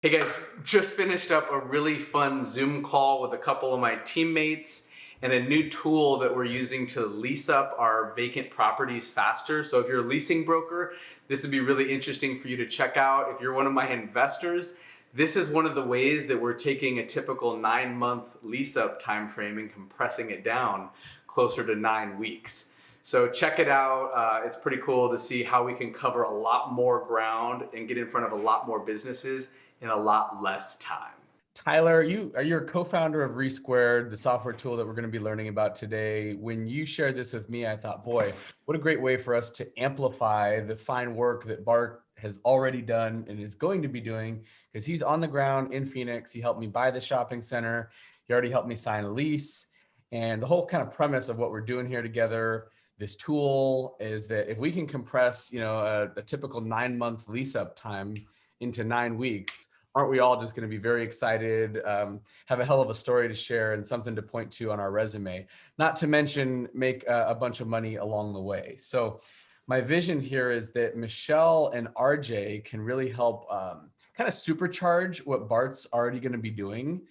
Hey guys, just finished up a really fun Zoom call with a couple of my teammates and a new tool that we're using to lease up our vacant properties faster. So if you're a leasing broker, this would be really interesting for you to check out. If you're one of my investors, this is one of the ways that we're taking a typical 9-month lease up time frame and compressing it down closer to 9 weeks. So check it out. It's pretty cool to see how we can cover a lot more ground and get in front of a lot more businesses in a lot less time. Tyler, you're a co-founder of Resquared, the software tool that we're going to be learning about today. When you shared this with me, I thought, boy, what a great way for us to amplify the fine work that Bart has already done and is going to be doing, because he's on the ground in Phoenix. He helped me buy the shopping center. He already helped me sign a lease. And the whole kind of premise of what we're doing here together, this tool, is that if we can compress, a typical 9-month lease up time into 9 weeks, aren't we all just going to be very excited, have a hell of a story to share and something to point to on our resume, not to mention make a bunch of money along the way. So my vision here is that Michelle and RJ can really help kind of supercharge what Bart's already going to be doing.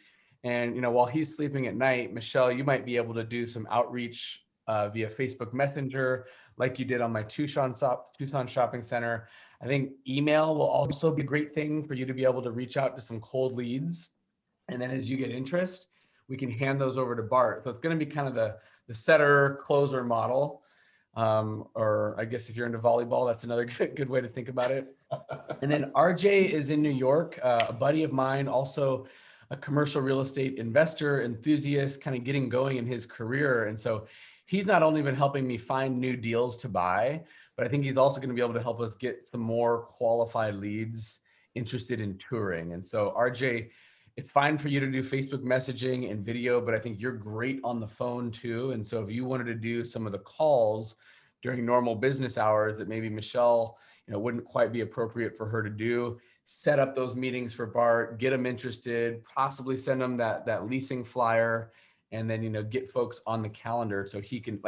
And while he's sleeping at night, Michelle, you might be able to do some outreach via Facebook Messenger, like you did on my Tucson shopping center. I think email will also be a great thing for you to be able to reach out to some cold leads. And then as you get interest, we can hand those over to Bart. So it's going to be kind of the setter closer model. Or I guess if you're into volleyball, that's another good way to think about it. And then RJ is in New York, a buddy of mine, also a commercial real estate investor, enthusiast, kind of getting going in his career. And so he's not only been helping me find new deals to buy, but I think he's also going to be able to help us get some more qualified leads interested in touring. And so RJ, it's fine for you to do Facebook messaging and video, but I think you're great on the phone too. And so if you wanted to do some of the calls during normal business hours that maybe Michelle, wouldn't quite be appropriate for her to do, set up those meetings for Bart, get them interested, possibly send them that leasing flyer, and then, get folks on the calendar so he can,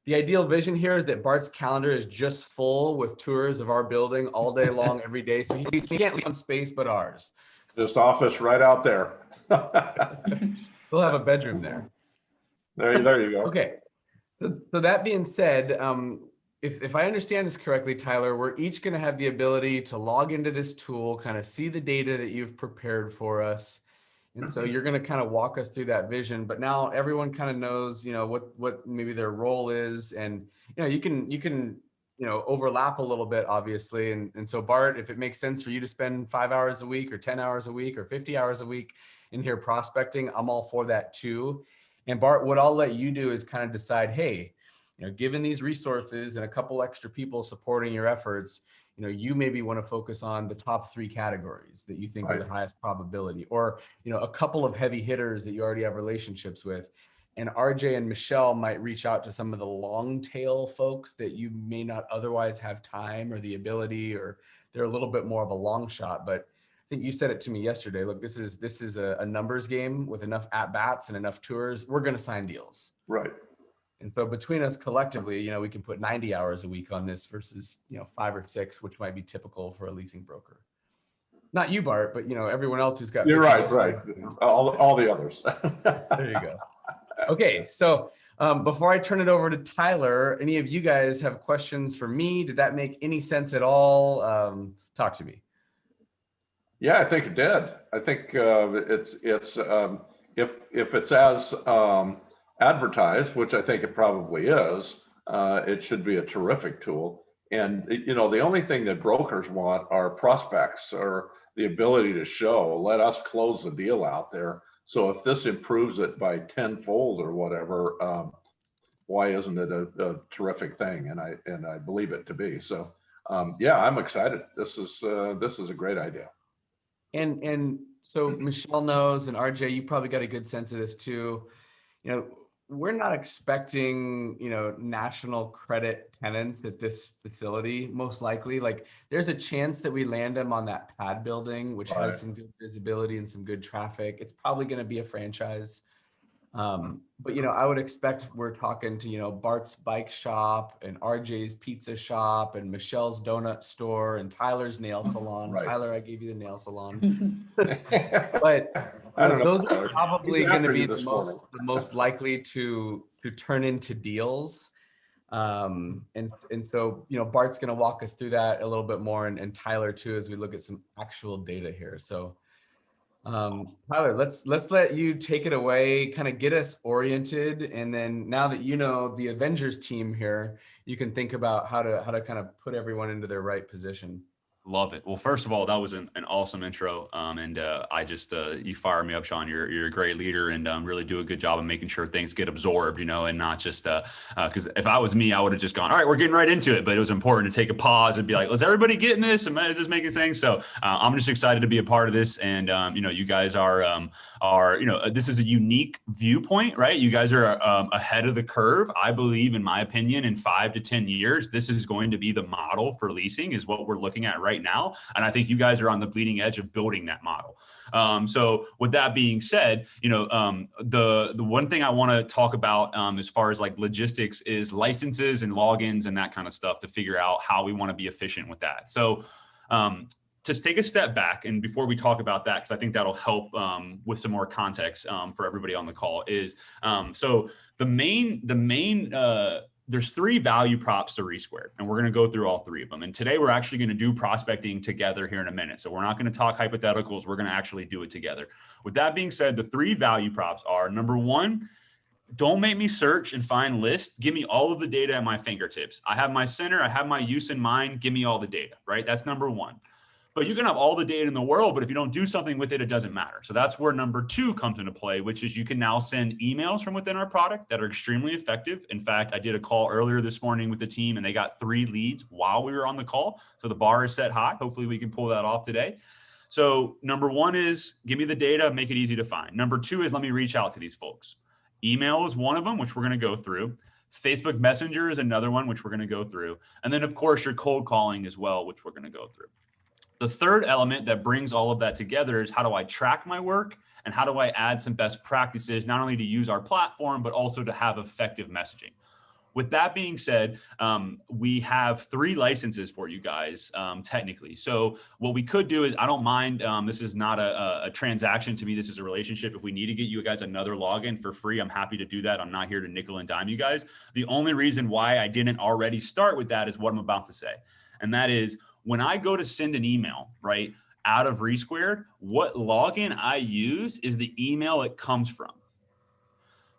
the ideal vision here is that Bart's calendar is just full with tours of our building all day long, every day. So he can't leave on space but ours. Just office right out there. We'll have a bedroom there. There you go. Okay. So that being said, if I understand this correctly, Tyler, we're each going to have the ability to log into this tool, kind of see the data that you've prepared for us. And so you're going to kind of walk us through that vision, but now everyone kind of knows, what maybe their role is. And, you can overlap a little bit, obviously. And so Bart, if it makes sense for you to spend 5 hours a week or 10 hours a week or 50 hours a week in here prospecting, I'm all for that too. And Bart, what I'll let you do is kind of decide, hey, given these resources and a couple extra people supporting your efforts, you maybe want to focus on the top 3 categories that you think are the highest probability, or, a couple of heavy hitters that you already have relationships with. And RJ and Michelle might reach out to some of the long tail folks that you may not otherwise have time or the ability, or they're a little bit more of a long shot. But I think you said it to me yesterday. Look, this is a numbers game with enough at bats and enough tours. We're going to sign deals. Right. And so between us collectively, we can put 90 hours a week on this versus, 5 or 6, which might be typical for a leasing broker. Not you, Bart, but everyone else who's got. You're right. All the others. There you go. Okay, so before I turn it over to Tyler, any of you guys have questions for me? Did that make any sense at all? Talk to me. Yeah, I think it did. I think it's if it's as advertised, which I think it probably is, it should be a terrific tool. And the only thing that brokers want are prospects, or the ability to show, let us close the deal out there. So if this improves it by 10-fold or whatever, why isn't it a terrific thing? And I believe it to be. So yeah, I'm excited. This is a great idea. And so Michelle knows, and RJ, you probably got a good sense of this too. We're not expecting, national credit tenants at this facility, most likely. There's a chance that we land them on that pad building, which has some good visibility and some good traffic. It's probably going to be a franchise. But, I would expect we're talking to, Bart's bike shop and RJ's pizza shop and Michelle's donut store and Tyler's nail salon. Right. Tyler, I gave you the nail salon. But I don't know, those are Tyler. probably He's going to after be you the this morning. most likely to turn into deals. And so, Bart's going to walk us through that a little bit more, and Tyler too, as we look at some actual data here. So, Tyler, let's let you take it away, kind of get us oriented, and then now that you know the Avengers team here, you can think about how to kind of put everyone into their right position. Love it. Well, first of all, that was an awesome intro. I just, you fire me up, Sean. You're a great leader and really do a good job of making sure things get absorbed, and not just, because if I was me, I would have just gone, all right, we're getting right into it. But it was important to take a pause and be like, is everybody getting this? Is this making sense? So I'm just excited to be a part of this. And, you guys are, this is a unique viewpoint, right? You guys are ahead of the curve. I believe, in my opinion, in 5 to 10 years, this is going to be the model for leasing, is what we're looking at right now. And I think you guys are on the bleeding edge of building that model. So with that being said, the one thing I want to talk about as far as like logistics is licenses and logins and that kind of stuff to figure out how we want to be efficient with that. So just take a step back, and before we talk about that, because I think that'll help with some more context for everybody on the call, is so the main there's 3 value props to Resquared, and we're going to go through all 3 of them. And today we're actually going to do prospecting together here in a minute. So we're not going to talk hypotheticals. We're going to actually do it together. With that being said, the 3 value props are: number 1, don't make me search and find lists. Give me all of the data at my fingertips. I have my center. I have my use in mind. Give me all the data, right? That's number 1. But you can have all the data in the world, but if you don't do something with it, it doesn't matter. So that's where number 2 comes into play, which is you can now send emails from within our product that are extremely effective. In fact, I did a call earlier this morning with the team, and they got 3 leads while we were on the call. So the bar is set high. Hopefully we can pull that off today. So number 1 is give me the data, make it easy to find. Number 2 is let me reach out to these folks. Email is one of them, which we're going to go through. Facebook Messenger is another one, which we're going to go through. And then, of course, your cold calling as well, which we're going to go through. The third element that brings all of that together is how do I track my work, and how do I add some best practices, not only to use our platform, but also to have effective messaging. With that being said, we have 3 licenses for you guys, technically. So what we could do is, I don't mind, this is not a transaction to me, this is a relationship. If we need to get you guys another login for free, I'm happy to do that. I'm not here to nickel and dime you guys. The only reason why I didn't already start with that is what I'm about to say. And that is, when I go to send an email, right, out of Resquared, what login I use is the email it comes from.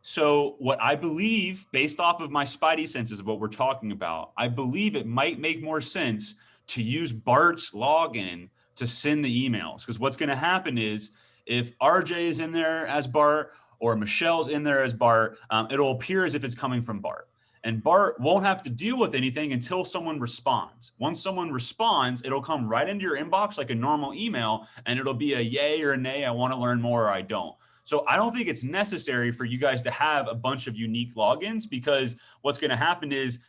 So what I believe, based off of my spidey senses of what we're talking about, I believe it might make more sense to use Bart's login to send the emails. Because what's going to happen is, if RJ is in there as Bart or Michelle's in there as Bart, it'll appear as if it's coming from Bart. And Bart won't have to deal with anything until someone responds. Once someone responds, it'll come right into your inbox like a normal email, and it'll be a yay or a nay, I want to learn more, or I don't. So I don't think it's necessary for you guys to have a bunch of unique logins, because what's going to happen is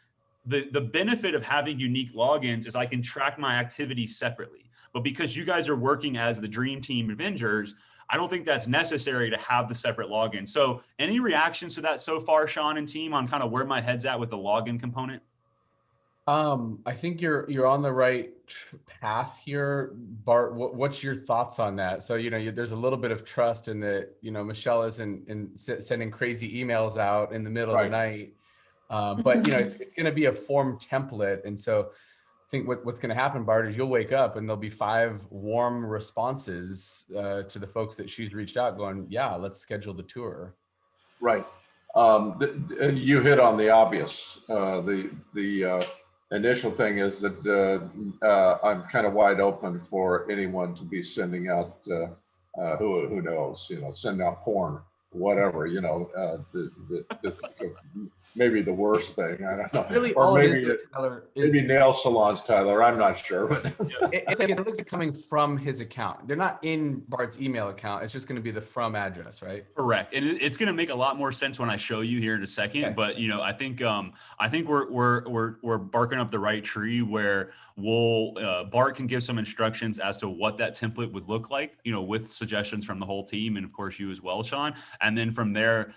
the benefit of having unique logins is I can track my activity separately. But because you guys are working as the dream team Avengers, I don't think that's necessary to have the separate login. So any reactions to that so far, Sean and team, on kind of where my head's at with the login component? I think you're on the right path here, Bart. What's your thoughts on that? So, there's a little bit of trust in that, Michelle isn't sending crazy emails out in the middle of the night. But, it's going to be a form template. And so I think what's going to happen, Bart, is you'll wake up and there'll be 5 warm responses to the folks that she's reached out going, yeah, let's schedule the tour. Right. You hit on the obvious. The initial thing is that I'm kind of wide open for anyone to be sending out, who knows, sending out porn, whatever, maybe the worst thing. I don't know. Really, or all maybe it is, Tyler, is maybe nail salons, Tyler. I'm not sure, but it looks like coming from his account. They're not in Bart's email account. It's just going to be the from address, right? Correct. And it's going to make a lot more sense when I show you here in a second. Okay. But I think we're barking up the right tree, where Bart can give some instructions as to what that template would look like, with suggestions from the whole team, and of course you as well, Sean. And then from there,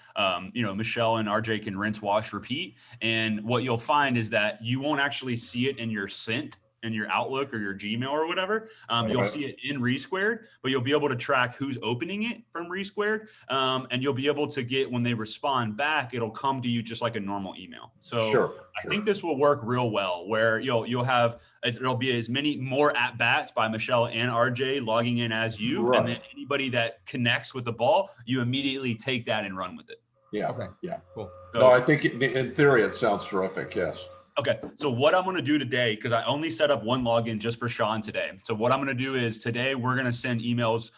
Michelle and RJ can rinse, wash, repeat. And what you'll find is that you won't actually see it in your sent in your Outlook or your Gmail or whatever. You'll see it in Resquared, but you'll be able to track who's opening it from Resquared. And you'll be able to get, when they respond back, it'll come to you just like a normal email. So Sure. I think this will work real well, where it'll have, it'll be as many more at bats by Michelle and RJ logging in as you. Right. And then anybody that connects with the ball, you immediately take that and run with it. Yeah. Okay. Yeah. Cool. So, No, I think in theory it sounds terrific. Yes. okay, so what I'm going to do today, because I only set up one login just for Sean today. So what I'm going to do is today we're going to send emails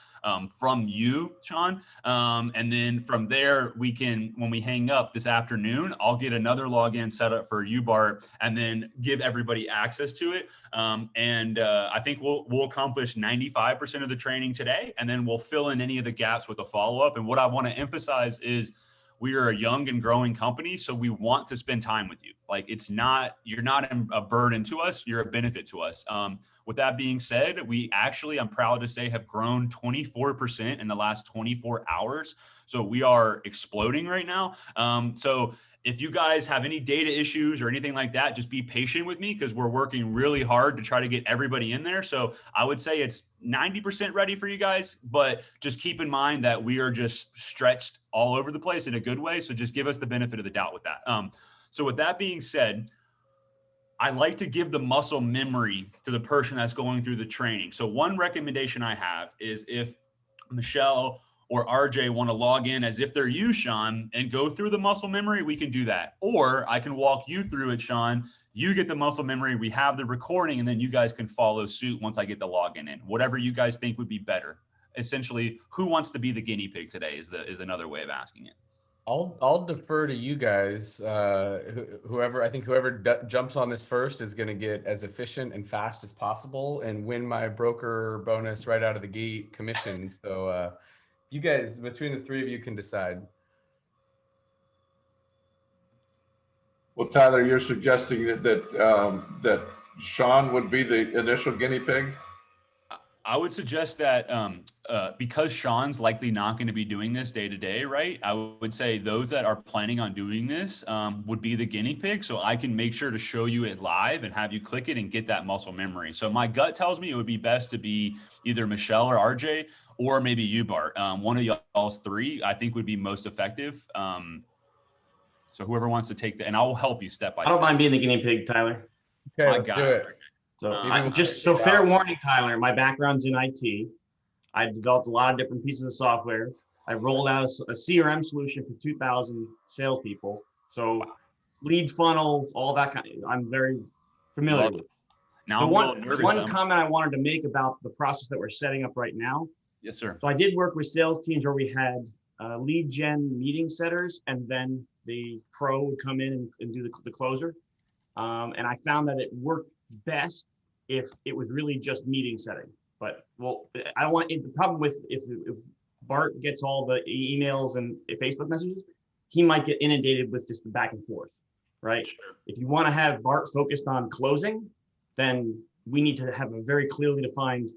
from you, Sean. And then from there, we can, when we hang up this afternoon, I'll get another login set up for you, Bart, and then give everybody access to it. I think we'll accomplish 95% of the training today, and then we'll fill in any of the gaps with a follow-up. And what I want to emphasize is, we are a young and growing company, so we want to spend time with you. Like, you're not a burden to us, you're a benefit to us. With that being said, I'm proud to say, have grown 24% in the last 24 hours. So we are exploding right now. So if you guys have any data issues or anything like that, just be patient with me, because we're working really hard to try to get everybody in there. So I would say it's 90% ready for you guys, but just keep in mind that we are just stretched all over the place in a good way. So just give us the benefit of the doubt with that. So with that being said, I like to give the muscle memory to the person that's going through the training. So one recommendation I have is, if Michelle or RJ want to log in as if they're you, Sean, and go through the muscle memory, we can do that. Or I can walk you through it, Sean. You get the muscle memory, we have the recording, and then you guys can follow suit once I get the login in. Whatever you guys think would be better. Essentially, who wants to be the guinea pig today is another way of asking it. I'll defer to you guys. Whoever jumps on this first is going to get as efficient and fast as possible and win my broker bonus right out of the gate commission. So you guys, between the three of you, can decide. Well, Tyler, you're suggesting that Sean would be the initial guinea pig? I would suggest that because Sean's likely not going to be doing this day to day, right? I would say those that are planning on doing this would be the guinea pig. So I can make sure to show you it live and have you click it and get that muscle memory. So my gut tells me it would be best to be either Michelle or RJ, or maybe you, Bart. One of y'all's three, I think, would be most effective. So whoever wants to take that, and I will help you step by step. I don't mind being the guinea pig, Tyler. Okay, let's do it. So fair warning, Tyler, my background's in IT. I developed a lot of different pieces of software. I rolled out a CRM solution for 2,000 salespeople. So lead funnels, all that kind of, I'm very familiar with. Now one comment I wanted to make about the process that we're setting up right now. Yes, sir. So I did work with sales teams where we had lead gen meeting setters, and then the pro would come in and do the closer. And I found that it worked best if it was really just meeting setting. But I don't want the problem with if Bart gets all the emails and Facebook messages, he might get inundated with just the back and forth, right? Sure. If you want to have Bart focused on closing, then we need to have a very clearly defined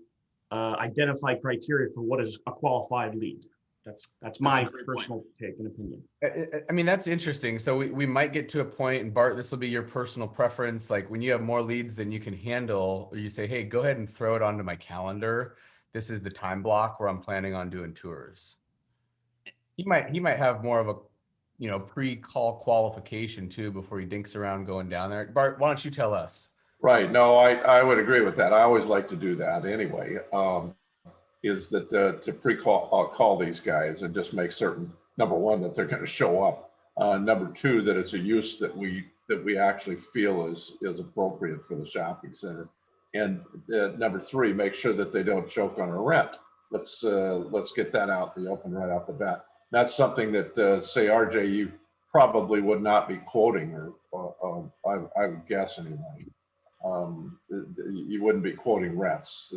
identified criteria for what is a qualified lead. That's my personal take and opinion. I mean, that's interesting. So we might get to a point, and Bart, this will be your personal preference. Like when you have more leads than you can handle, or you say, hey, go ahead and throw it onto my calendar. This is the time block where I'm planning on doing tours. He might have more of a, pre-call qualification too before he dinks around going down there. Bart, why don't you tell us? Right. No, I would agree with that. I always like to do that anyway. Is that to call these guys and just make certain, number one, that they're going to show up. Number two, that it's a use that we actually feel is appropriate for the shopping center. And number three, make sure that they don't choke on our rent. Let's get that out in the open right off the bat. That's something that say RJ, you probably would not be quoting, or I would guess anyway. You wouldn't be quoting rents.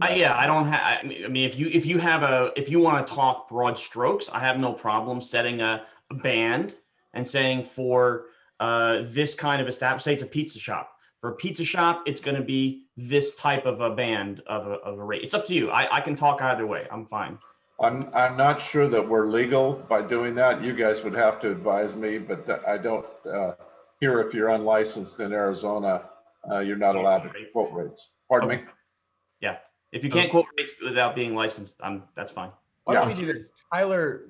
Yeah, I don't have. I mean, if you want to talk broad strokes, I have no problem setting a band and saying for this kind of establishment, say it's a pizza shop, For a pizza shop, it's going to be this type of a band of a rate. It's up to you. I can talk either way. I'm fine. I'm not sure that we're legal by doing that. You guys would have to advise me, but I don't hear if you're unlicensed in Arizona, you're not allowed to quote rates. Pardon me? Yeah. If you can't quote rates without being licensed, that's fine. Why don't we do this? Tyler,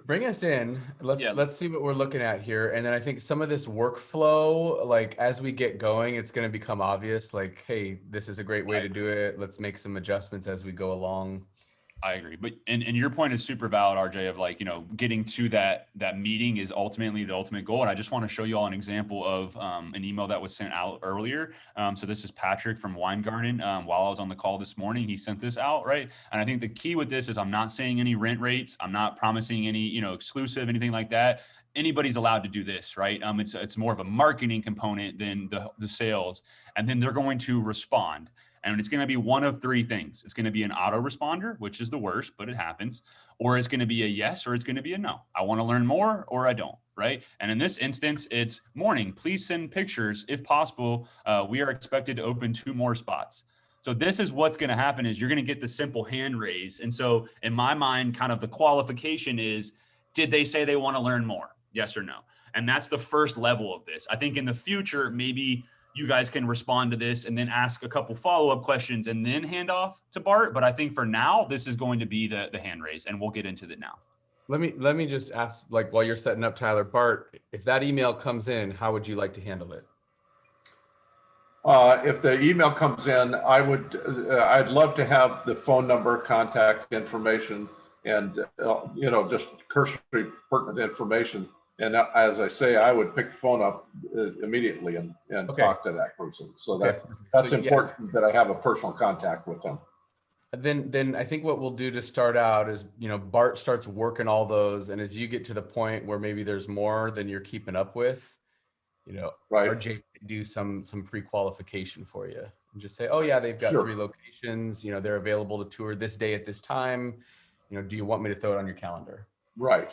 bring us in. Yeah. Let's see what we're looking at here. And then I think some of this workflow, like as we get going, it's going to become obvious, like, hey, this is a great way to do it. Let's make some adjustments as we go along. I agree. But and your point is super valid, RJ, of like, getting to that meeting is ultimately the ultimate goal. And I just want to show you all an example of an email that was sent out earlier. So this is Patrick from Weingarten. While I was on the call this morning, he sent this out, right? And I think the key with this is I'm not saying any rent rates. I'm not promising any, exclusive, anything like that. Anybody's allowed to do this, right? It's more of a marketing component than the sales. And then they're going to respond. And it's going to be one of three things. It's going to be an autoresponder, which is the worst, but it happens. Or it's going to be a yes, or it's going to be a no. I want to learn more, or I don't, right? And in this instance, it's morning. Please send pictures if possible. We are expected to open 2 more spots. So this is what's going to happen is you're going to get the simple hand raise. And so in my mind, kind of the qualification is, did they say they want to learn more? Yes or no? And that's the first level of this. I think in the future, maybe you guys can respond to this and then ask a couple follow-up questions and then hand off to Bart. But I think for now, this is going to be the hand raise, and we'll get into that now. Let me just ask, like, while you're setting up, Tyler, Bart, if that email comes in, how would you like to handle it? If the email comes in, I'd love to have the phone number, contact information, and just cursory pertinent information. And as I say, I would pick the phone up immediately and talk to that person. So that's important that I have a personal contact with them. Then I think what we'll do to start out is, Bart starts working all those. And as you get to the point where maybe there's more than you're keeping up with, right. RJ can do some pre-qualification for you and just say, oh yeah, they've got 3 locations, they're available to tour this day at this time. Do you want me to throw it on your calendar? Right.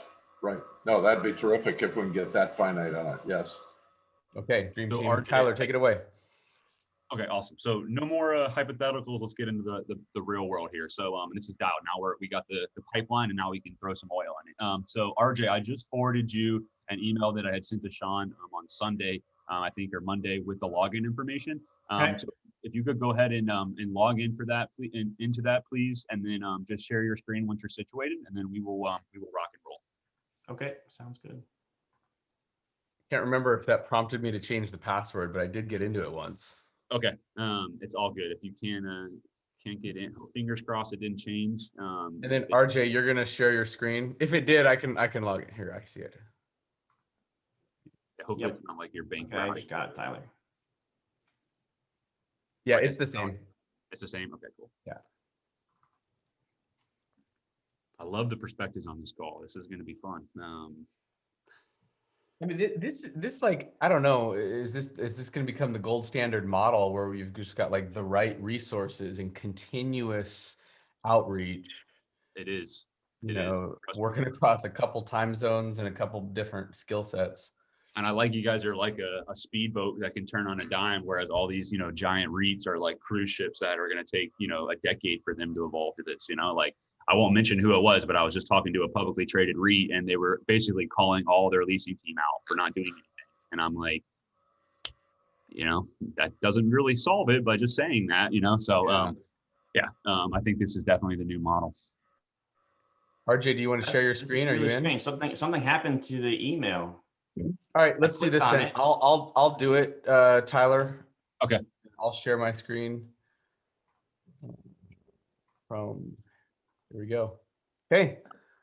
No, that'd be terrific if we can get that finite on it. Yes. Okay. Dream team. RJ, Tyler, take it away. Okay, awesome. So no more hypotheticals. Let's get into the real world here. So this is out. Now we got the pipeline, and now we can throw some oil in it. So RJ, I just forwarded you an email that I had sent to Sean on Sunday, I think, or Monday, with the login information. Okay. So if you could go ahead and log in for that, into that, please, and then just share your screen once you're situated, and then we will rock and roll. Okay, sounds good. Can't remember if that prompted me to change the password, but I did get into it once. Okay, it's all good. If you can't get in, fingers crossed it didn't change. And then RJ, you're gonna share your screen. If it did, I can log it. Here, I see it. Hopefully it's not like your bank. Okay, I just got it, Tyler. Yeah, it's the same. It's the same. Okay, cool. Yeah. I love the perspectives on this call. This is going to be fun. I mean, this like, I don't know, is this going to become the gold standard model where we've just got like the right resources and continuous outreach? It is. Working across a couple time zones and a couple different skill sets. And I like you guys are like a speedboat that can turn on a dime, whereas all these, giant REITs are like cruise ships that are going to take, a decade for them to evolve to this, like, I won't mention who it was, but I was just talking to a publicly traded REIT, and they were basically calling all their leasing team out for not doing anything. And I'm like, that doesn't really solve it by just saying that, So, I think this is definitely the new model. RJ, do you want to share your screen? Are you in? Something happened to the email. All right, let's do this then. I'll do it, Tyler. Okay. I'll share my screen. Here we go. Okay.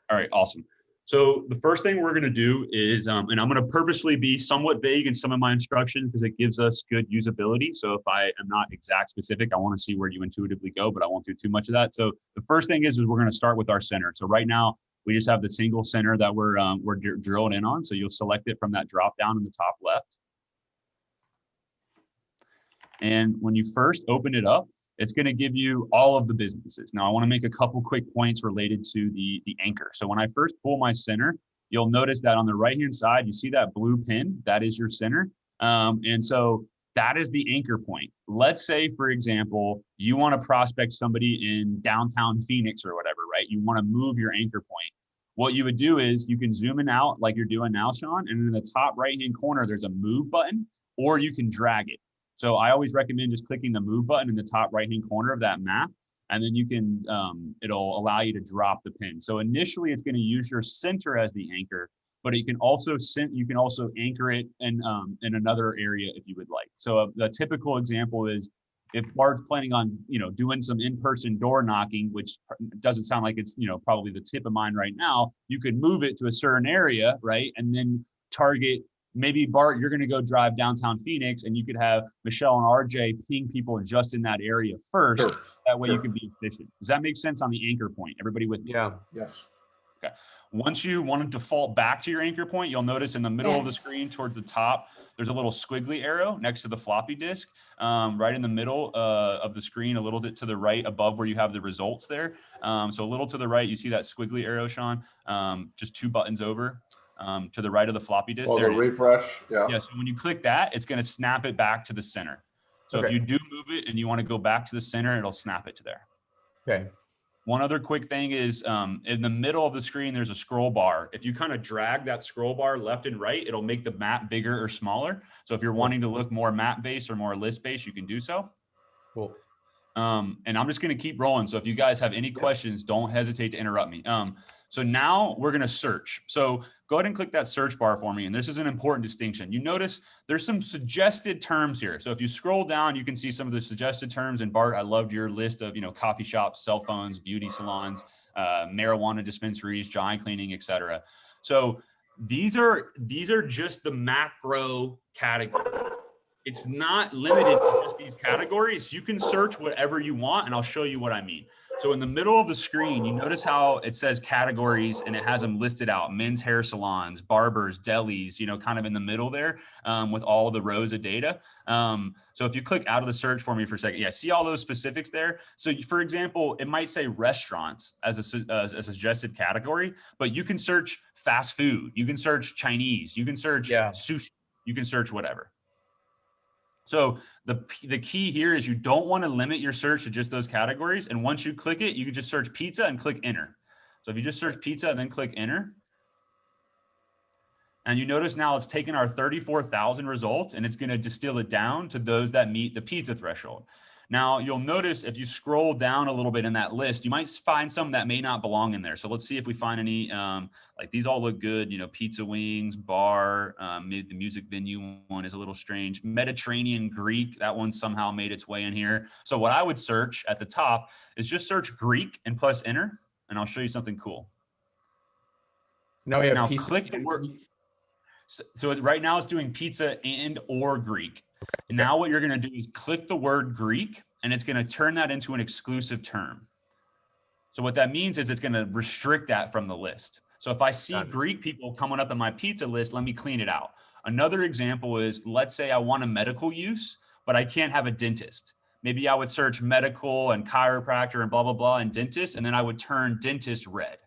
All right, awesome. So the first thing we're going to do is, and I'm going to purposely be somewhat vague in some of my instructions because it gives us good usability. So if I am not exact specific, I want to see where you intuitively go, but I won't do too much of that. So the first thing is we're going to start with our center. So right now we just have the single center that we're drilled in on. So you'll select it from that drop down in the top left. And when you first open it up, it's going to give you all of the businesses. Now, I want to make a couple quick points related to the anchor. So when I first pull my center, you'll notice that on the right-hand side, you see that blue pin, that is your center. And so That is the anchor point. Let's say, for example, you want to prospect somebody in downtown Phoenix or whatever, right? You want to move your anchor point. What you would do is you can zoom in out like you're doing now, Sean, and in the top right-hand corner, there's a move button, or you can drag it. So I always recommend just clicking the move button in the top right-hand corner of that map, and then you can, it'll allow you to drop the pin. So initially it's going to use your center as the anchor, but you can also anchor it in another area if you would like. So the typical example is if Bart's planning on, doing some in-person door knocking, which doesn't sound like it's, probably the tip of mind right now, you could move it to a certain area, right? And then target, maybe Bart, you're going to go drive downtown Phoenix, and you could have Michelle and RJ ping people just in that area first. Sure. That way Sure. you can be efficient. Does that make sense on the anchor point? Everybody with me? Yeah. Yes. Okay. Once you want to default back to your anchor point, you'll notice in the middle of the screen towards the top, there's a little squiggly arrow next to the floppy disk, right in the middle of the screen, a little bit to the right above where you have the results there. So a little to the right, you see that squiggly arrow, Sean, just 2 buttons over to the right of the floppy disk. Oh, there the refresh. Yeah. Yeah, so when you click that, it's going to snap it back to the center. So if Okay. you do move it and you want to go back to the center, it'll snap it to there. Okay. One other quick thing is in the middle of the screen, there's a scroll bar. If you kind of drag that scroll bar left and right, it'll make the map bigger or smaller. So if you're wanting to look more map-based or more list-based, you can do so. Cool. And I'm just going to keep rolling. So if you guys have any questions, don't hesitate to interrupt me. So now we're going to search. So go ahead and click that search bar for me. And this is an important distinction. You notice there's some suggested terms here. So if you scroll down, you can see some of the suggested terms. And Bart, I loved your list of, coffee shops, cell phones, beauty salons, marijuana dispensaries, dry cleaning, etc. So these are just the macro category. It's not limited to just these categories. You can search whatever you want, and I'll show you what I mean. So in the middle of the screen, you notice how it says categories, and it has them listed out: men's hair salons, barbers, delis, kind of in the middle there with all the rows of data. So if you click out of the search for me for a second, see all those specifics there. So for example, it might say restaurants as a suggested category, but you can search fast food, you can search Chinese, you can search sushi, you can search whatever. So the key here is you don't want to limit your search to just those categories. And once you click it, you can just search pizza and click enter. So if you just search pizza and then click enter, and you notice now it's taken our 34,000 results and it's going to distill it down to those that meet the pizza threshold. Now you'll notice if you scroll down a little bit in that list, you might find some that may not belong in there. So let's see if we find any, like these all look good, pizza wings, bar, the music venue one is a little strange. Mediterranean Greek, that one somehow made its way in here. So what I would search at the top is just search Greek and press enter, and I'll show you something cool. So now we have pizza. Click the word. So right now it's doing pizza and or Greek. Okay. Now what you're going to do is click the word Greek, and it's going to turn that into an exclusive term. So what that means is it's going to restrict that from the list. So if I see Greek people coming up on my pizza list, let me clean it out. Another example is, let's say I want a medical use, but I can't have a dentist. Maybe I would search medical and chiropractor and blah, blah, blah, and dentist, and then I would turn dentist red.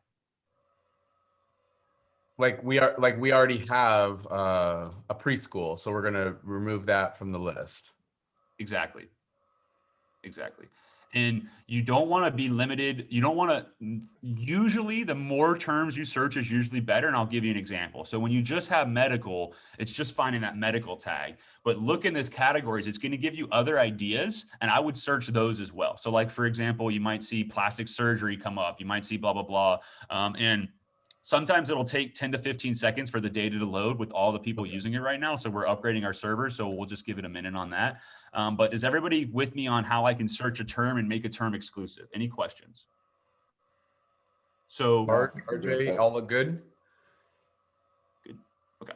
We already have a preschool, so we're going to remove that from the list. Exactly. And you don't want to be limited. You don't want to, usually the more terms you search is usually better. And I'll give you an example. So when you just have medical, it's just finding that medical tag, but look in this categories, it's going to give you other ideas. And I would search those as well. So like, for example, you might see plastic surgery come up. You might see blah, blah, blah. And sometimes it'll take 10 to 15 seconds for the data to load with all the people using it right now. So we're upgrading our servers. So we'll just give it a minute on that. But is everybody with me on how I can search a term and make a term exclusive? Any questions? So Bart, RJ, all look good? Good. Okay.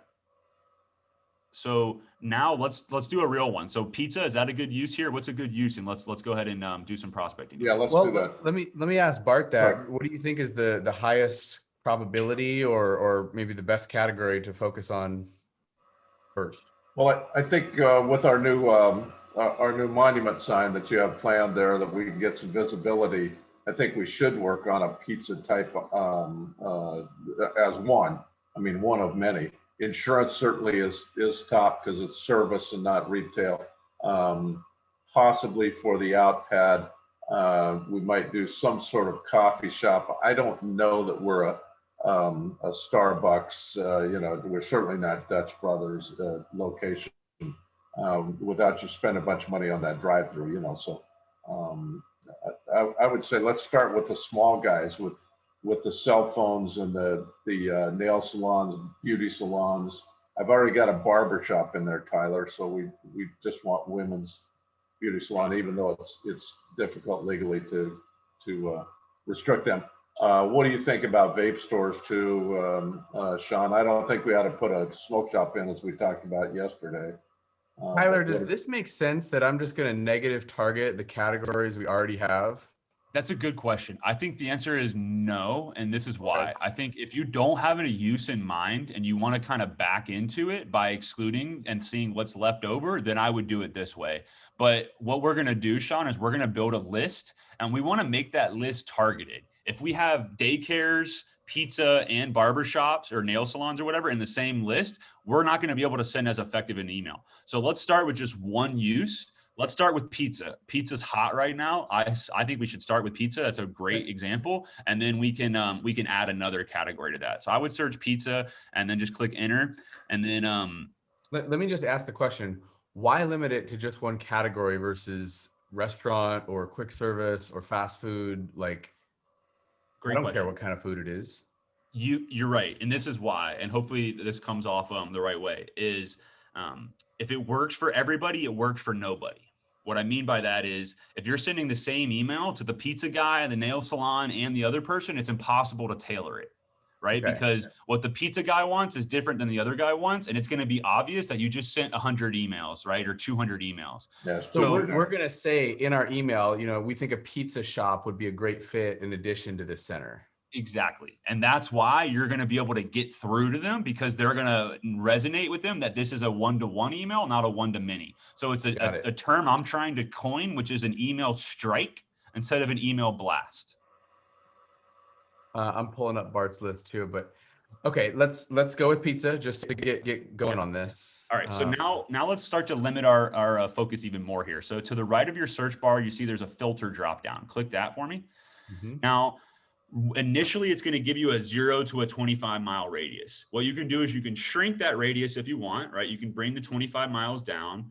So now let's do a real one. So pizza, is that a good use here? What's a good use? And let's go ahead and do some prospecting. Yeah, let's do that. Let me ask Bart that. Sure. What do you think is the highest probability or maybe the best category to focus on first? Well, I think with our new monument sign that you have planned there, that we can get some visibility. I think we should work on a pizza type as one. I mean, one of many. Insurance certainly is top because it's service and not retail. Possibly for the outpad, we might do some sort of coffee shop. I don't know that we're a Starbucks, we're certainly not Dutch Brothers location without you spend a bunch of money on that drive-through, so I would say let's start with the small guys with the cell phones and the nail salons, beauty salons. I've already got a barber shop in there, Tyler, so we just want women's beauty salon, even though it's difficult legally to restrict them. What do you think about vape stores too, Sean? I don't think we ought to put a smoke shop in, as we talked about yesterday. Tyler, does this make sense that I'm just going to negative target the categories we already have? That's a good question. I think the answer is no, and this is why. I think if you don't have any use in mind and you want to kind of back into it by excluding and seeing what's left over, then I would do it this way. But what we're going to do, Sean, is we're going to build a list, and we want to make that list targeted. If we have daycares, pizza, and barbershops or nail salons or whatever in the same list, we're not going to be able to send as effective an email. So let's start with just one use. Let's start with pizza. Pizza's hot right now. I think we should start with pizza. That's a great example. And then we can add another category to that. So I would search pizza and then just click enter. And then let me just ask the question, why limit it to just one category versus restaurant or quick service or fast food? Like, great I don't question. care what kind of food it is. You're right. And this is why, and hopefully this comes off the right way, is if it works for everybody, it works for nobody. What I mean by that is if you're sending the same email to the pizza guy, the nail salon, and the other person, it's impossible to tailor it, right? Okay. Because what the pizza guy wants is different than the other guy wants. And it's going to be obvious that you just sent 100 emails, right? Or 200 emails. Yes. So we're going to say in our email, we think a pizza shop would be a great fit in addition to this center. Exactly. And that's why you're going to be able to get through to them, because they're going to resonate with them that this is a one-to-one email, not a one-to-many. So it's a term I'm trying to coin, which is an email strike instead of an email blast. I'm pulling up Bart's list too, but okay, let's go with pizza just to get going on this. All right. So now let's start to limit our focus even more here. So to the right of your search bar, you see there's a filter drop down. Click that for me. Mm-hmm. Now, initially, it's going to give you a 0 to a 25-mile radius. What you can do is you can shrink that radius if you want, right? You can bring the 25 miles down,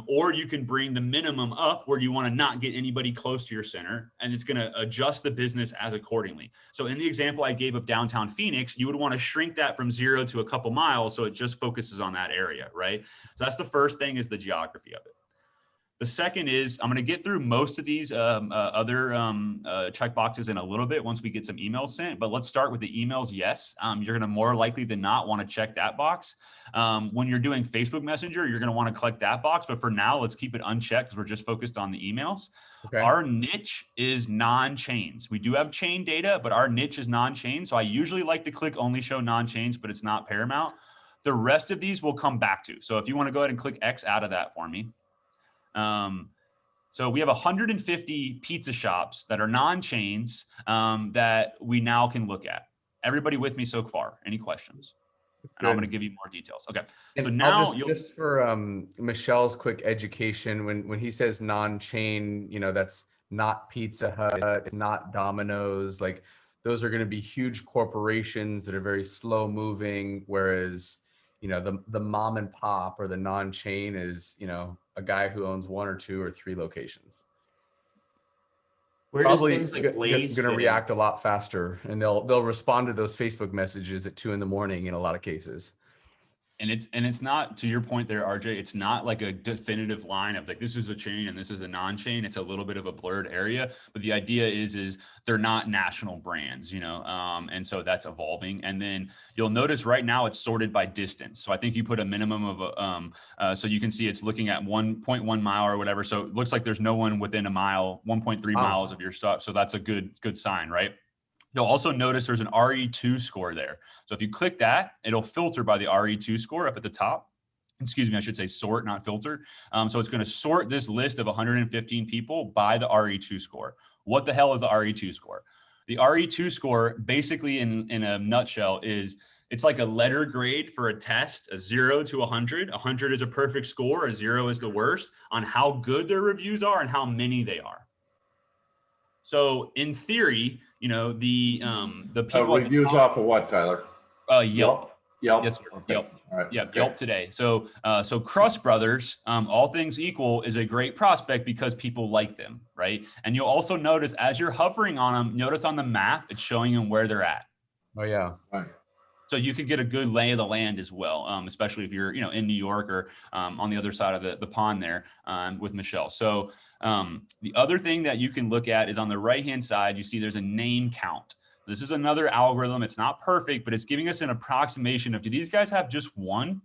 or you can bring the minimum up where you want to not get anybody close to your center, and it's going to adjust the business as accordingly. So in the example I gave of downtown Phoenix, you would want to shrink that from 0 to a couple miles so it just focuses on that area, right? So that's the first thing, is the geography of it. The second is I'm going to get through most of these other checkboxes in a little bit once we get some emails sent, but let's start with the emails. Yes, you're going to more likely than not want to check that box. When you're doing Facebook Messenger, you're going to want to click that box, but for now, let's keep it unchecked because we're just focused on the emails. Okay. Our niche is non-chains. We do have chain data, but our niche is non-chain. So I usually like to click only show non-chains, but it's not paramount. The rest of these we'll come back to. So if you want to go ahead and click X out of that for me. So we have 150 pizza shops that are non-chains that we now can look at. Everybody with me so far? Any questions? And I'm going to give you more details. Okay. And so now just for Michelle's quick education, when he says non-chain, that's not Pizza Hut, it's not Domino's. Like those are going to be huge corporations that are very slow moving, whereas the mom and pop or the non-chain is, a guy who owns 1 or 2 or 3 locations. Where Probably does things like Blaze going to react a lot faster, and they'll respond to those Facebook messages at 2 a.m. in a lot of cases. And it's not, to your point there, RJ, it's not like a definitive line of like, this is a chain and this is a non-chain. It's a little bit of a blurred area, but the idea is they're not national brands, and so that's evolving. And then you'll notice right now it's sorted by distance. So I think you put a minimum of so you can see it's looking at 1.1 mile or whatever. So it looks like there's no one within a mile, 1.3 miles of your stuff. So that's a good sign, right? You'll also notice there's an RE2 score there. So if you click that, it'll filter by the RE2 score up at the top. Excuse me, I should say sort, not filter. So it's going to sort this list of 115 people by the RE2 score. What the hell is the RE2 score? The RE2 score, basically in a nutshell, is It's like a letter grade for a test, a 0 to 100. 100 is a perfect score, a 0 is the worst, on how good their reviews are and how many they are. So in theory, you know, the people at the Reviews top, off of what, Tyler? Yelp. Yelp. Yes, sir. Okay. Yelp. All right. Yep, Okay. Yelp today. So Crust Brothers, all things equal, is a great prospect because people like them, right? And you'll also notice as you're hovering on them, notice on the map, it's showing them where they're at. Oh yeah. Right. So you could get a good lay of the land as well, especially if you're, you know, in New York or on the other side of the pond there with Michelle. So the other thing that you can look at is on the right-hand side, you see there's a name count. This is another algorithm. It's not perfect, but it's giving us an approximation of, do these guys have just one?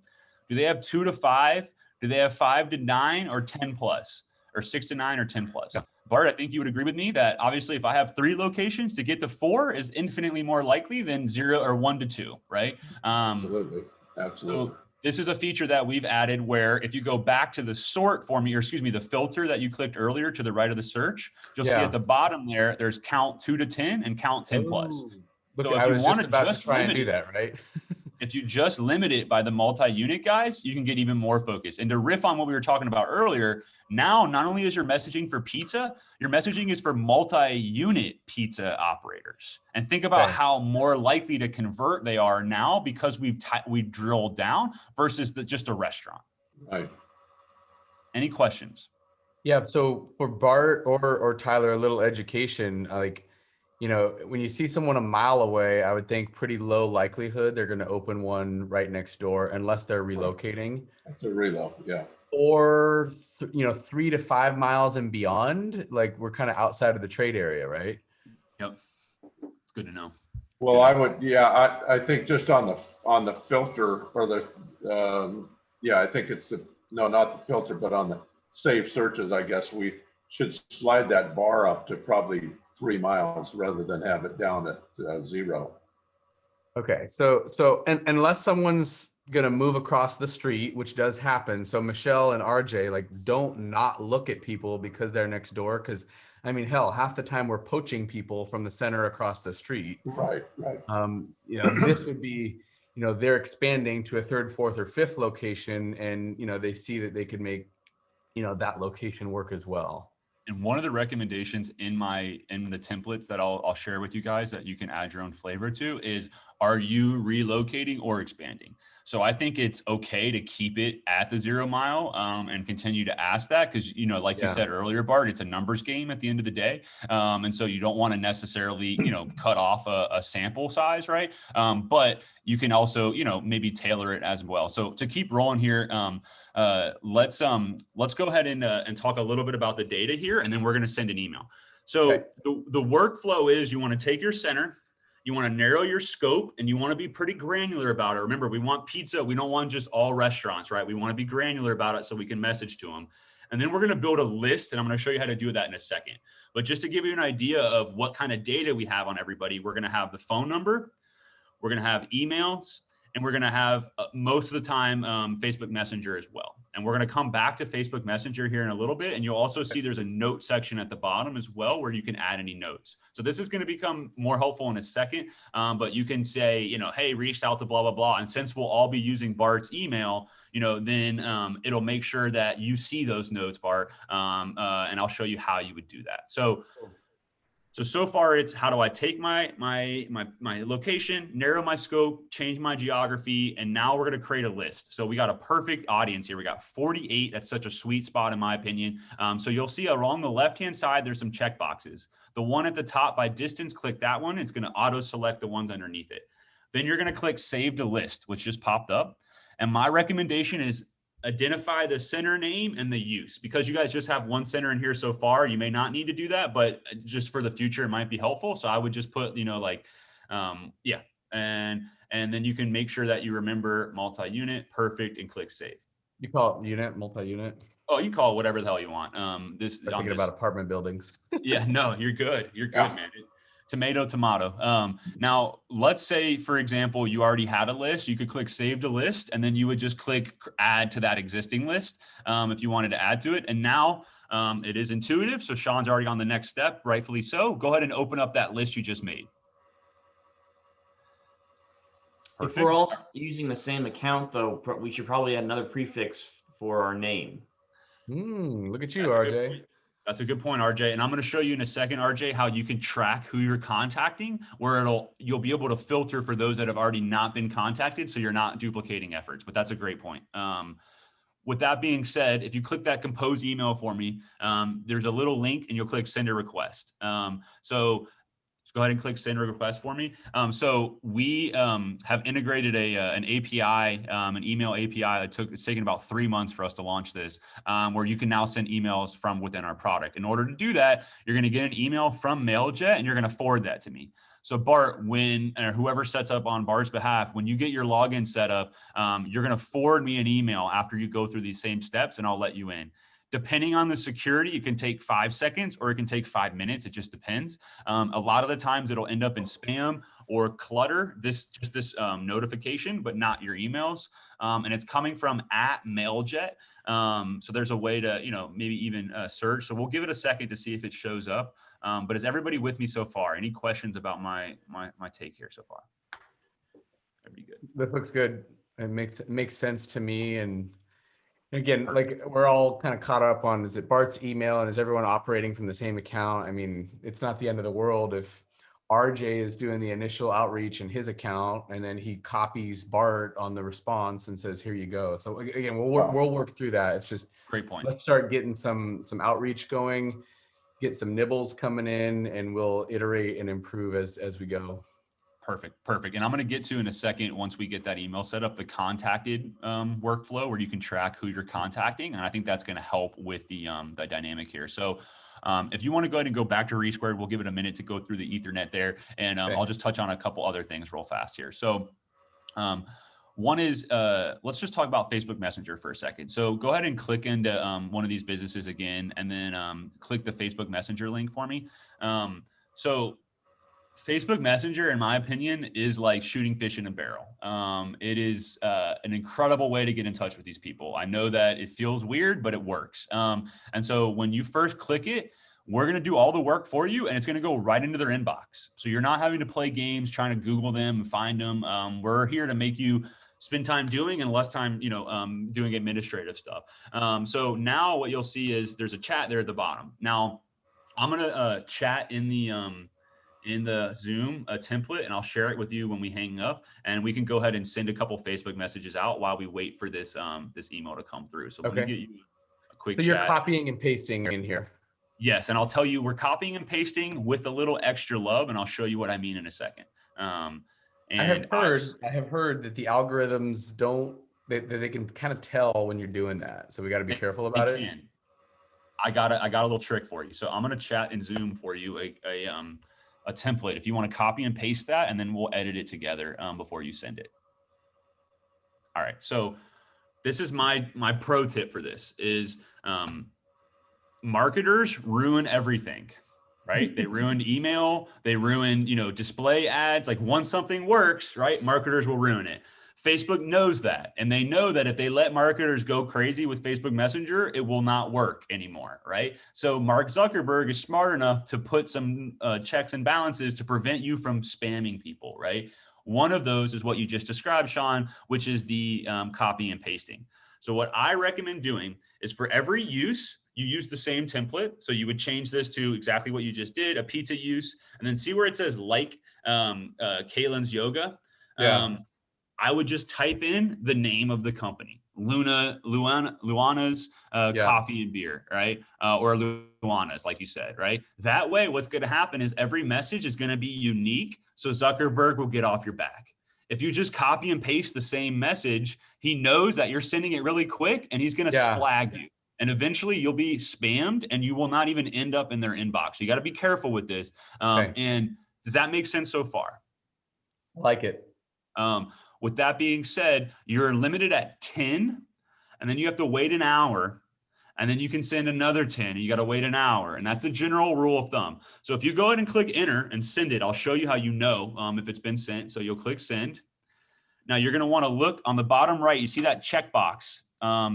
Do they have 2 to 5? Do they have 5 to 9 or 10 plus, or 6 to 9 or 10 plus? Yeah. Bart, I think you would agree with me that obviously if I have 3 locations, to get to 4 is infinitely more likely than 0 or 1 to 2, right? Absolutely. Absolutely. So this is a feature that we've added where if you go back to the sort form, or excuse me, the filter that you clicked earlier to the right of the search, you'll see at the bottom there, there's count 2 to 10 and count 10 plus. Look, So if I you was want just about to just try and limit do it, that, right? if you just limit it by the multi-unit guys, you can get even more focus. And to riff on what we were talking about earlier, now not only is your messaging for pizza, your messaging is for multi-unit pizza operators. And think about how more likely to convert they are now because we've drilled down versus just a restaurant. Right. Any questions? Yeah. So for Bart or Tyler, a little education, like, you know, when you see someone a mile away, I would think pretty low likelihood they're going to open one right next door unless they're relocating. That's a reload. Yeah. Or, you know, 3 to 5 miles and beyond, like we're kind of outside of the trade area, right? Yep. It's good to know. Well, I would, yeah, I think just on the filter or the, yeah, I think it's no, not the filter, but on the save searches, I guess we should slide that bar up to probably 3 miles rather than have it down at 0. Okay. So unless someone's going to move across the street, which does happen. So Michelle and RJ, like, don't not look at people because they're next door. Cause I mean, hell, half the time we're poaching people from the center across the street. Right. Right. You know, this would be, you know, they're expanding to a 3rd, 4th, or 5th location, and, you know, they see that they could make, you know, that location work as well. And one of the recommendations in the templates that I'll share with you guys that you can add your own flavor to is, are you relocating or expanding? So I think it's okay to keep it at the 0 mile and continue to ask that because, you know, like you said earlier, Bart, it's a numbers game at the end of the day. And so you don't want to necessarily, you know, cut off a sample size, right? But you can also, you know, maybe tailor it as well. So to keep rolling here, let's go ahead and talk a little bit about the data here, and then we're going to send an email. So the workflow is you want to take your center, you want to narrow your scope, and you want to be pretty granular about it. Remember, we want pizza. We don't want just all restaurants, right? We want to be granular about it so we can message to them. And then we're going to build a list, and I'm going to show you how to do that in a second. But just to give you an idea of what kind of data we have on everybody, we're going to have the phone number, we're going to have emails, and we're going to have most of the time Facebook Messenger as well. And we're going to come back to Facebook Messenger here in a little bit. And you'll also see there's a note section at the bottom as well where you can add any notes. So this is going to become more helpful in a second. But you can say, you know, hey, reached out to blah, blah, blah. And since we'll all be using Bart's email, you know, then it'll make sure that you see those notes, Bart. And I'll show you how you would do that. So far it's how do I take my location, narrow my scope, change my geography, and now we're going to create a list. So we got a perfect audience here. We got 48. That's such a sweet spot in my opinion. So you'll see along the left-hand side, there's some check boxes. The one at the top by distance, click that one. It's going to auto select the ones underneath it. Then you're going to click save to list, which just popped up. And my recommendation is identify the center name and the use. Because you guys just have one center in here so far, you may not need to do that, but just for the future, it might be helpful. So I would just put, you know, like, yeah. And then you can make sure that you remember multi-unit, perfect, and click save. You call it unit, multi-unit? Oh, you call it whatever the hell you want. I'm thinking about apartment buildings. Yeah, no, you're good. You're good, man. Tomato. Now, let's say, for example, you already had a list. You could click save to list, and then you would just click add to that existing list if you wanted to add to it. And now it is intuitive. So Sean's already on the next step, rightfully so. Go ahead and open up that list you just made. If we're all using the same account, though, we should probably add another prefix for our name. Look at you, That's a good RJ. point. That's a good point, RJ. And I'm going to show you in a second, RJ, how you can track who you're contacting, where you'll be able to filter for those that have already not been contacted, so you're not duplicating efforts. But that's a great point. With that being said, if you click that compose email for me, there's a little link and you'll click send a request. So go ahead and click send a request for me. So we have integrated an API, an email API. It's taken about 3 months for us to launch this, where you can now send emails from within our product. In order to do that, you're going to get an email from MailJet and you're going to forward that to me. So Bart, whoever sets up on Bart's behalf, when you get your login set up, you're going to forward me an email after you go through these same steps and I'll let you in. Depending on the security, it can take 5 seconds or it can take 5 minutes. It just depends. A lot of the times it'll end up in spam or clutter, this notification, but not your emails. And it's coming from @MailJet. So there's a way to, maybe even search. So we'll give it a second to see if it shows up. But is everybody with me so far? Any questions about my take here so far? That'd be good. This looks good. It makes sense to me. And again, like we're all kind of caught up on, is it Bart's email and is everyone operating from the same account? I mean, it's not the end of the world if RJ is doing the initial outreach in his account and then he copies Bart on the response and says, here you go. So again, we'll work through that. It's just Great point. Let's start getting some outreach going, get some nibbles coming in, and we'll iterate and improve as we go. Perfect. And I'm going to get to in a second, once we get that email set up, the contacted workflow where you can track who you're contacting. And I think that's going to help with the dynamic here. So if you want to go ahead and go back to Resquared, we'll give it a minute to go through the Ethernet there. And Okay. I'll just touch on a couple other things real fast here. So one is, let's just talk about Facebook Messenger for a second. So go ahead and click into one of these businesses again, and then click the Facebook Messenger link for me. So Facebook Messenger, in my opinion, is like shooting fish in a barrel. It is an incredible way to get in touch with these people. I know that it feels weird, but it works. And so when you first click it, we're going to do all the work for you, and it's going to go right into their inbox. So you're not having to play games trying to Google them and find them. We're here to make you spend time doing and less time, doing administrative stuff. So now what you'll see is there's a chat there at the bottom. Now I'm going to chat in the Zoom template, and I'll share it with you when we hang up, and we can go ahead and send a couple Facebook messages out while we wait for this email to come through. So let me get you a quick So you're chat. copying and pasting in here. Yes, and I'll tell you, we're copying and pasting with a little extra love, and I'll show you what I mean in a second. I have heard that the algorithms they can kind of tell when you're doing that. So we got to be careful about it. I got a little trick for you. So I'm going to chat in Zoom for you a template if you want to copy and paste that, and then we'll edit it together before you send it. All right. So this is my pro tip for this is marketers ruin everything, right? They ruined email. They ruined, display ads. Like once something works, right? Marketers will ruin it. Facebook knows that, and they know that if they let marketers go crazy with Facebook Messenger, it will not work anymore, right? So Mark Zuckerberg is smart enough to put some checks and balances to prevent you from spamming people, right? One of those is what you just described, Sean, which is the copy and pasting. So what I recommend doing is for every use, you use the same template. So you would change this to exactly what you just did, a pizza use, and then see where it says Kaylin's Yoga. Yeah. I would just type in the name of the company, Luana's Coffee and Beer, right? Or Luana's, like you said, right? That way, what's going to happen is every message is going to be unique, so Zuckerberg will get off your back. If you just copy and paste the same message, he knows that you're sending it really quick, and he's going to flag you. And eventually, you'll be spammed, and you will not even end up in their inbox. So you got to be careful with this. And does that make sense so far? I like it. With that being said, you're limited at 10, and then you have to wait an hour, and then you can send another 10, and you got to wait an hour. And that's the general rule of thumb. So if you go ahead and click enter and send it, I'll show you how you know if it's been sent. So you'll click send. Now you're going to want to look on the bottom right. You see that checkbox.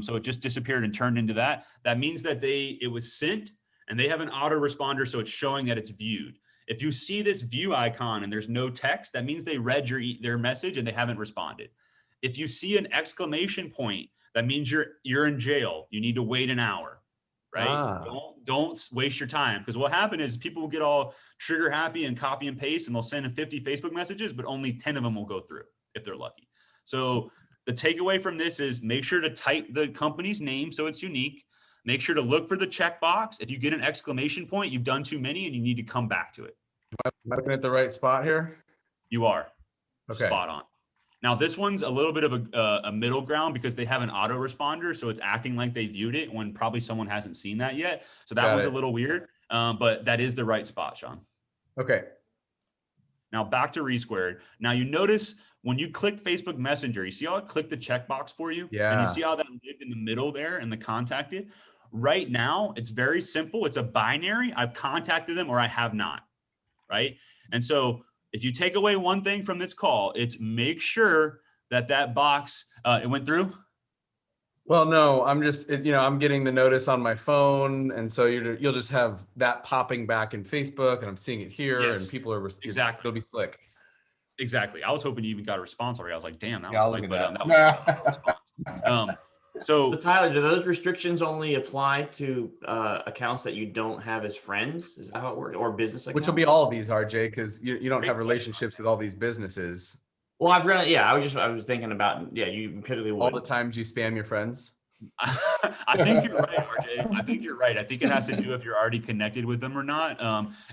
So it just disappeared and turned into that. That means that it was sent, and they have an autoresponder, so it's showing that it's viewed. If you see this view icon and there's no text, that means they read their message and they haven't responded. If you see an exclamation point, that means you're in jail. You need to wait an hour, right? Don't waste your time, because what happened is people will get all trigger happy and copy and paste, and they'll send 50 Facebook messages, but only 10 of them will go through if they're lucky. So the takeaway from this is make sure to type the company's name so it's unique. Make sure to look for the checkbox. If you get an exclamation point, you've done too many and you need to come back to it. Am I looking at the right spot here? You are. Okay. Spot on. Now, this one's a little bit of a middle ground because they have an autoresponder, so it's acting like they viewed it when probably someone hasn't seen that yet. So that one's a little weird, but that is the right spot, Sean. Okay. Now back to Resquared. Now you notice when you click Facebook Messenger, you see how it clicked the checkbox for you? Yeah. And you see how that lived in the middle there and the contacted? Right now, it's very simple. It's a binary. I've contacted them or I have not, right? And so if you take away one thing from this call, it's make sure that box, it went through. Well, no, I'm just, I'm getting the notice on my phone. And so you'll just have that popping back in Facebook, and I'm seeing it here. Yes, and people are, exactly. It'll be slick. Exactly. I was hoping you even got a response already. I was like, damn, that was I'll quick, look but at that was a response. So Tyler, do those restrictions only apply to accounts that you don't have as friends? Is that how it works? Or business accounts? Which will be all of these, RJ, because you don't have relationships with all these businesses. Well, I've run, yeah, I was thinking about, yeah, you typically would. All the times you spam your friends. I think you're right, RJ. I think you're right. I think it has to do if you're already connected with them or not.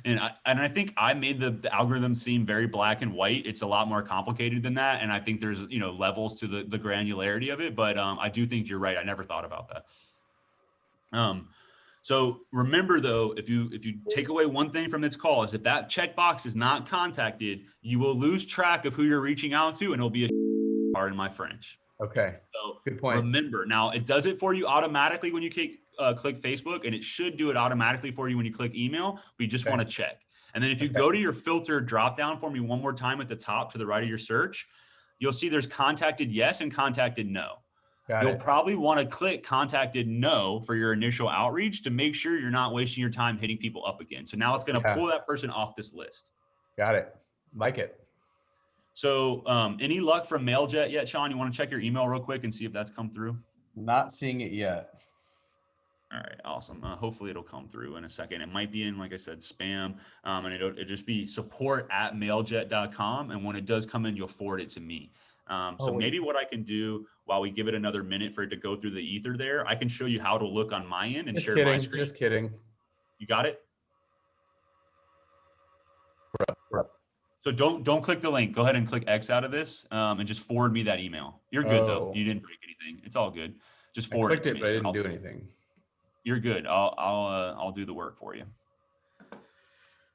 And I think I made the algorithm seem very black and white. It's a lot more complicated than that. And I think there's, levels to the granularity of it. But I do think you're right. I never thought about that. So remember though, if you take away one thing from this call, is if that checkbox is not contacted, you will lose track of who you're reaching out to, and it'll be pardon my French. Okay. So good point. Remember, now it does it for you automatically when you click Facebook, and it should do it automatically for you when you click email. We just want to check. And then if you go to your filter drop down for me one more time at the top to the right of your search, you'll see there's contacted yes and contacted no. You'll probably want to click contacted no for your initial outreach to make sure you're not wasting your time hitting people up again. So now it's going to pull that person off this list. Got it. Like it. So any luck from MailJet yet, Sean? You want to check your email real quick and see if that's come through? Not seeing it yet. All right, awesome. Hopefully it'll come through in a second. It might be in, like I said, spam, and it'll just be support@mailjet.com. And when it does come in, you'll forward it to me. So maybe what I can do while we give it another minute for it to go through the ether there, I can show you how to look on my end and share my screen. Just kidding. You got it? So don't click the link. Go ahead and click X out of this and just forward me that email. You're good though. You didn't break anything. It's all good. Just forward it to me. But I didn't do anything. You're good. I'll do the work for you.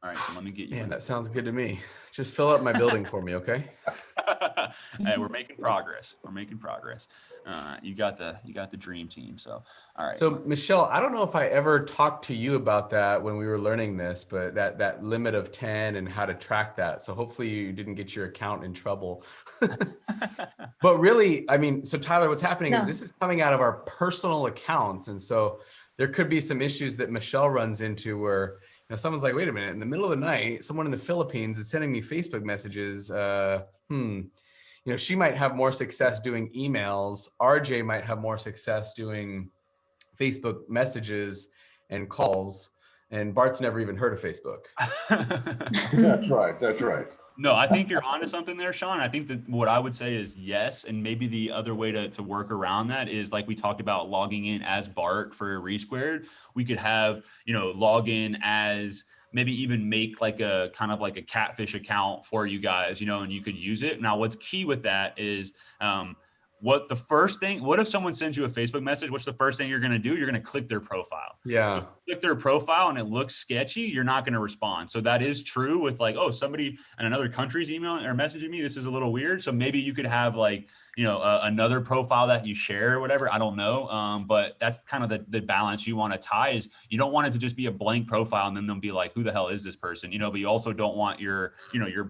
All right, so let me get you. Man, that sounds good to me. Just fill up my building for me, okay? Hey, we're making progress. We're making progress. You got the dream team. So, all right. So Michelle, I don't know if I ever talked to you about that when we were learning this, but that limit of 10 and how to track that. So hopefully you didn't get your account in trouble. But really, I mean, so Tyler, what's happening is this is coming out of our personal accounts. And so there could be some issues that Michelle runs into where, someone's like, wait a minute, in the middle of the night, someone in the Philippines is sending me Facebook messages. She might have more success doing emails. RJ might have more success doing Facebook messages and calls. And Bart's never even heard of Facebook. That's right. That's right. No, I think you're onto something there, Sean. I think that what I would say is yes. And maybe the other way to work around that is like we talked about logging in as Bart for Resquared. We could have, log in as maybe even make like a kind of like a catfish account for you guys, and you could use it. Now, what's key with that is what if someone sends you a Facebook message? What's the first thing you're going to do? You're going to click their profile. Yeah. So click their profile and it looks sketchy. You're not going to respond. So that is true with like, oh, somebody in another country's emailing or messaging me. This is a little weird. So maybe you could have like, another profile that you share or whatever. I don't know. But that's kind of the balance you want to tie is you don't want it to just be a blank profile and then they'll be like, who the hell is this person? But you also don't want your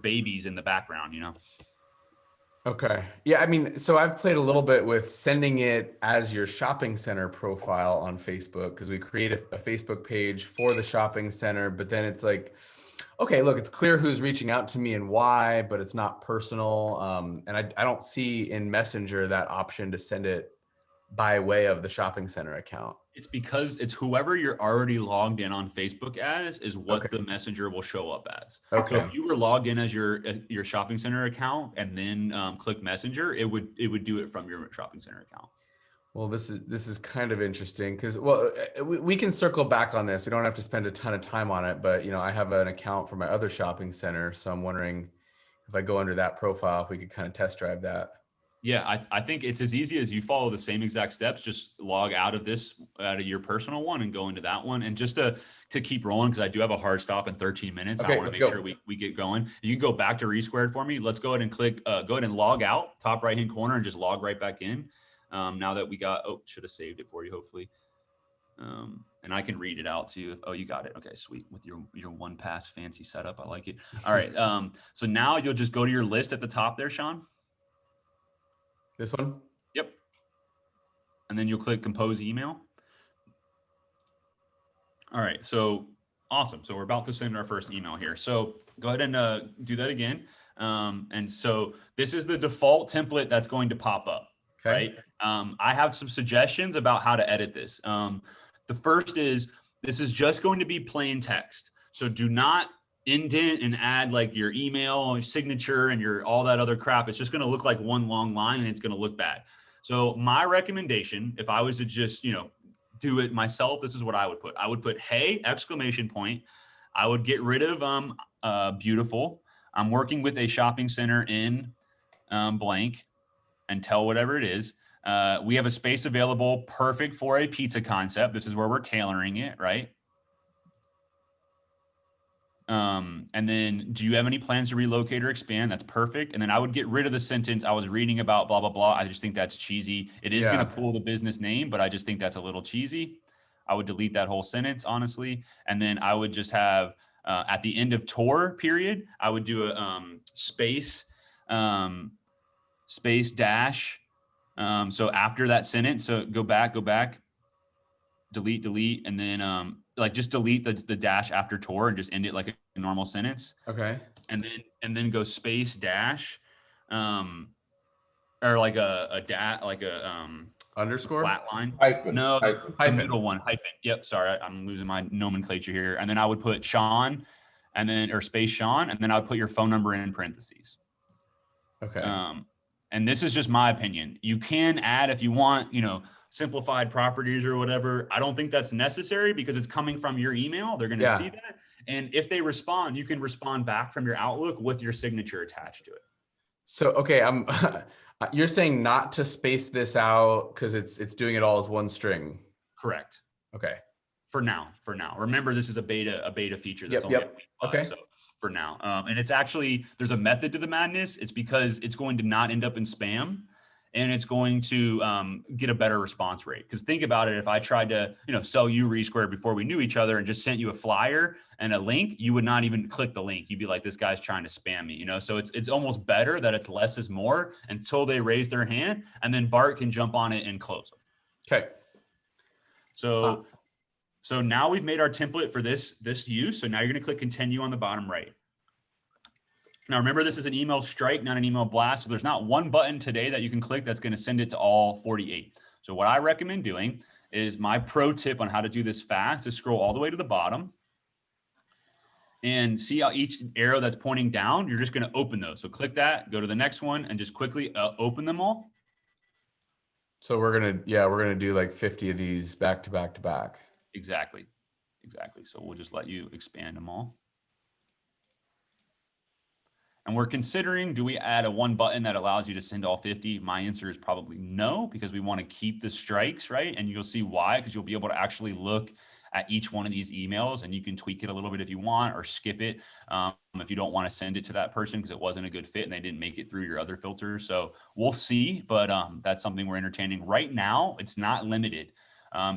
babies in the background, Okay. Yeah. I mean, so I've played a little bit with sending it as your shopping center profile on Facebook because we create a Facebook page for the shopping center, but then it's like, okay, look, it's clear who's reaching out to me and why, but it's not personal. And I don't see in Messenger that option to send it by way of the shopping center account. It's because it's whoever you're already logged in on Facebook as is what Okay. the messenger will show up as. Okay. So if you were logged in as your shopping center account and then click messenger, it would do it from your shopping center account. Well, this is kind of interesting because, well, we can circle back on this. We don't have to spend a ton of time on it, but I have an account for my other shopping center, so I'm wondering if I go under that profile, if we could kind of test drive that. Yeah, I think it's as easy as you follow the same exact steps. Just log out of your personal one and go into that one. And just to keep rolling, because I do have a hard stop in 13 minutes. Okay, I want to make sure we get going. You can go back to Resquared for me. Let's go ahead and click, go ahead and log out, top right-hand corner, and just log right back in. Now that we got, should have saved it for you, hopefully. And I can read it out to you. Oh, you got it. Okay, sweet. With your one pass fancy setup. I like it. All right. So now you'll just go to your list at the top there, Sean. This one? Yep. And then you'll click compose email. All right. So awesome. So we're about to send our first email here. So go ahead and do that again. And so this is the default template that's going to pop up. Okay. Right. I have some suggestions about how to edit this. The first is this is just going to be plain text. So do not indent and add like your email or signature and your all that other crap. It's just going to look like one long line and it's going to look bad. So my recommendation, if I was to just, do it myself, this is what I would put. I would put, hey, exclamation point. I would get rid of beautiful. I'm working with a shopping center in blank and tell whatever it is. We have a space available perfect for a pizza concept. This is where we're tailoring it, right? And then do you have any plans to relocate or expand? That's perfect. And then I would get rid of the sentence I was reading about blah, blah, blah. I just think that's cheesy. It is going to pull the business name, but I just think that's a little cheesy. I would delete that whole sentence, honestly. And then I would just have, at the end of tour period, I would do a space dash. So after that sentence, so go back, delete, and then just delete the dash after tour and just end it like a normal sentence. Okay. And then go space dash, or like underscore flat line. Hyphen. No, hyphen. middle one, hyphen. Yep. Sorry, I'm losing my nomenclature here. And then I would put Sean, or space Sean, and then I would put your phone number in parentheses. Okay. And this is just my opinion. You can add if you want, simplified properties or whatever. I don't think that's necessary because it's coming from your email. They're going to see that. And if they respond, you can respond back from your Outlook with your signature attached to it. So, okay. You're saying not to space this out because it's doing it all as one string. Correct. Okay. For now. Remember, this is a beta feature. That's only at week 5, okay. So for now. And it's actually, there's a method to the madness. It's because it's going to not end up in spam. And it's going to get a better response rate. Because think about it, if I tried to, sell you Resquared before we knew each other and just sent you a flyer and a link, you would not even click the link. You'd be like, this guy's trying to spam me, So it's almost better that it's less is more until they raise their hand, and then Bart can jump on it and close them. Okay. So now we've made our template for this use. So now you're going to click continue on the bottom right. Now, remember, this is an email strike, not an email blast. So there's not one button today that you can click that's going to send it to all 48. So what I recommend doing is my pro tip on how to do this fast is scroll all the way to the bottom and see how each arrow that's pointing down, you're just going to open those. So click that, go to the next one, and just quickly open them all. So we're going to do like 50 of these back to back to back. Exactly. So we'll just let you expand them all. And we're considering, do we add a one button that allows you to send all 50? My answer is probably no, because we want to keep the strikes, right? And you'll see why, because you'll be able to actually look at each one of these emails and you can tweak it a little bit if you want, or skip it if you don't want to send it to that person because it wasn't a good fit and they didn't make it through your other filters. So we'll see, but that's something we're entertaining. Right now, it's not limited.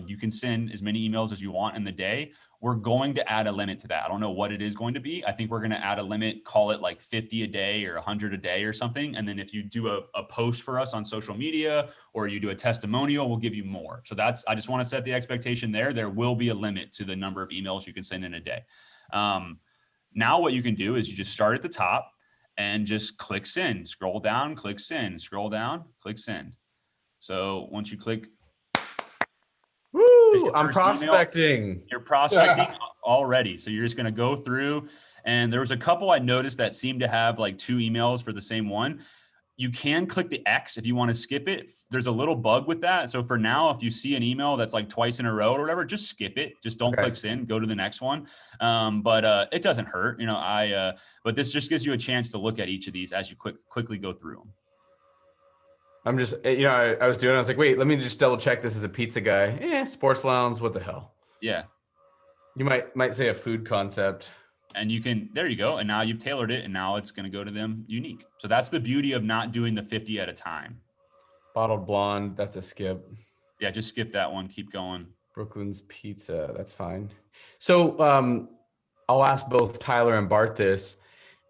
You can send as many emails as you want in the day. We're going to add a limit to that. I don't know what it is going to be. I think we're going to add a limit, call it like 50 a day or 100 a day or something. And then if you do a post for us on social media or you do a testimonial, we'll give you more. So I just want to set the expectation there. There will be a limit to the number of emails you can send in a day. Now what you can do is you just start at the top and just click send, scroll down, click send, scroll down, click send. So once you click, Woo! your I'm first email, prospecting. you're prospecting already. So you're just going to go through, and there was a couple I noticed that seemed to have like 2 emails for the same one. You can click the X if you want to skip it. There's a little bug with that. So for now, if you see an email that's like twice in a row or whatever, just skip it. Just don't click send, go to the next one. But it doesn't hurt, but this just gives you a chance to look at each of these as you quickly go through them. I'm just, I was was like, wait, let me just double check. This is a pizza guy. Sports lounge. What the hell? Yeah. You might say a food concept. And you can, there you go. And now you've tailored it, and now it's going to go to them unique. So that's the beauty of not doing the 50 at a time. Bottled blonde. That's a skip. Yeah. Just skip that one. Keep going. Brooklyn's Pizza. That's fine. So I'll ask both Tyler and Bart this.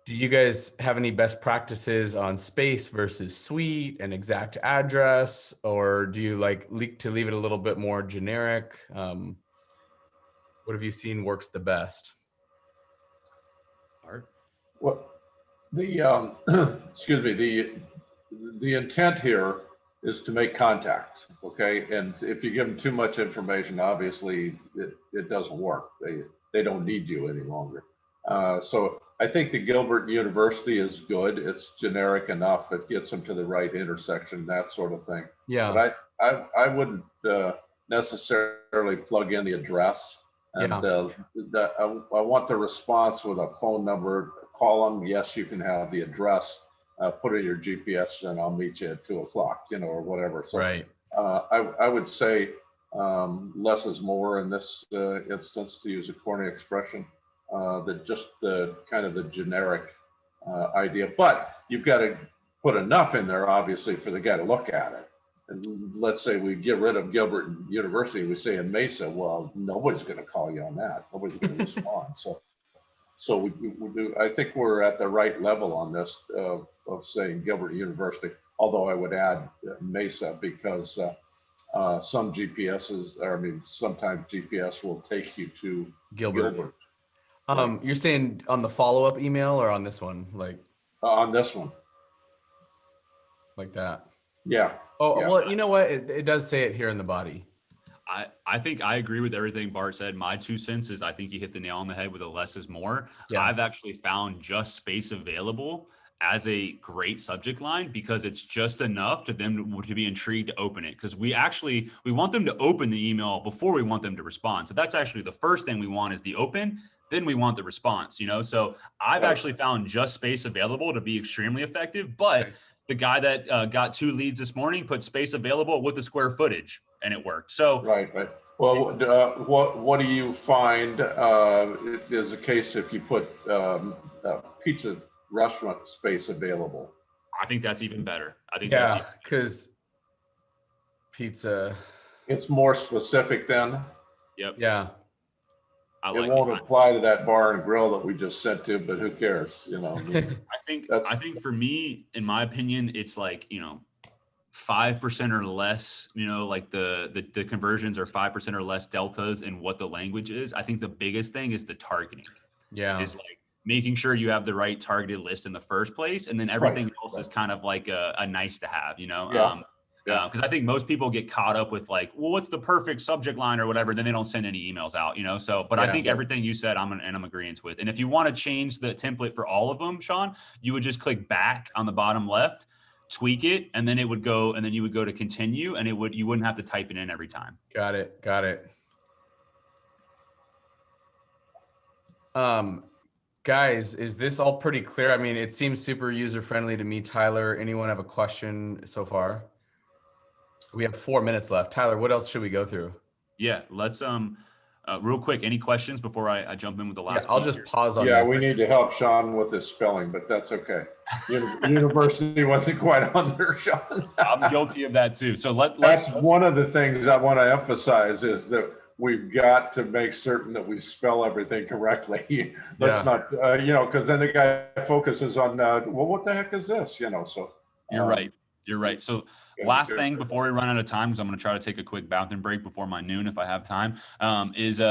Do you guys have any best practices on space versus suite and exact address? Or do you like to leave it a little bit more generic? What have you seen works the best? What the excuse me, the intent here is to make contact, okay? And if you give them too much information, obviously it doesn't work. They don't need you any longer. So I think the Gilbert University is good. It's generic enough. It gets them to the right intersection, that sort of thing. Yeah. But I wouldn't necessarily plug in the address. And I want the response with a phone number. Call them. Yes, you can have the address. Put in your GPS, and I'll meet you at 2:00, or whatever. So, right. I would say less is more in this instance, to use a corny expression. That just the kind of the generic idea, but you've got to put enough in there, obviously, for the guy to look at it. And let's say we get rid of Gilbert University, we say in Mesa, well, nobody's going to call you on that. Nobody's going to respond. So we do. I think we're at the right level on this of saying Gilbert University. Although I would add Mesa, because some GPSs, sometimes GPS will take you to Gilbert. You're saying on the follow-up email or on this one, on this one, like that? Yeah. Oh, yeah. Well, you know what? It does say it here in the body. I think I agree with everything Bart said. My 2 cents is I think you hit the nail on the head with a less is more. Yeah. I've actually found just space available as a great subject line, because it's just enough to them to be intrigued to open it. Because we want them to open the email before we want them to respond. So that's actually the first thing we want is the open. Then we want the response, So I've actually found just space available to be extremely effective. But the guy that got 2 leads this morning put space available with the square footage, and it worked. So right. Well, what do you find is the case if you put pizza restaurant space available? I think that's even better. I think because pizza. It's more specific then. Yep. Yeah. It won't apply to that bar and grill that we just sent to, but who cares? I think for me, in my opinion, it's like 5% or less. Like the conversions are 5% or less deltas in what the language is. I think the biggest thing is the targeting. Yeah. Is like making sure you have the right targeted list in the first place, and then everything else is kind of like a nice to have. Because I think most people get caught up with like, well, what's the perfect subject line or whatever, then they don't send any emails out, So, but I think everything you said, I'm agreeing with. And if you want to change the template for all of them, Sean, you would just click back on the bottom left, tweak it, and then it would go, and then you would go to continue, and you wouldn't have to type it in every time. Got it. Guys, is this all pretty clear? I mean, it seems super user-friendly to me. Tyler, anyone have a question so far? We have 4 minutes left. Tyler, what else should we go through? Yeah, let's real quick. Any questions before I jump in with the last? I'll just pause on this. Yeah, we need to help Sean with his spelling, but that's okay. University wasn't quite on there, Sean. I'm guilty of that too. So let's one of the things I want to emphasize is that we've got to make certain that we spell everything correctly. Let's not, because then the guy focuses on, well, what the heck is this? So you're right. You're right. So last thing before we run out of time, because I'm going to try to take a quick bathroom break before my noon if I have time, is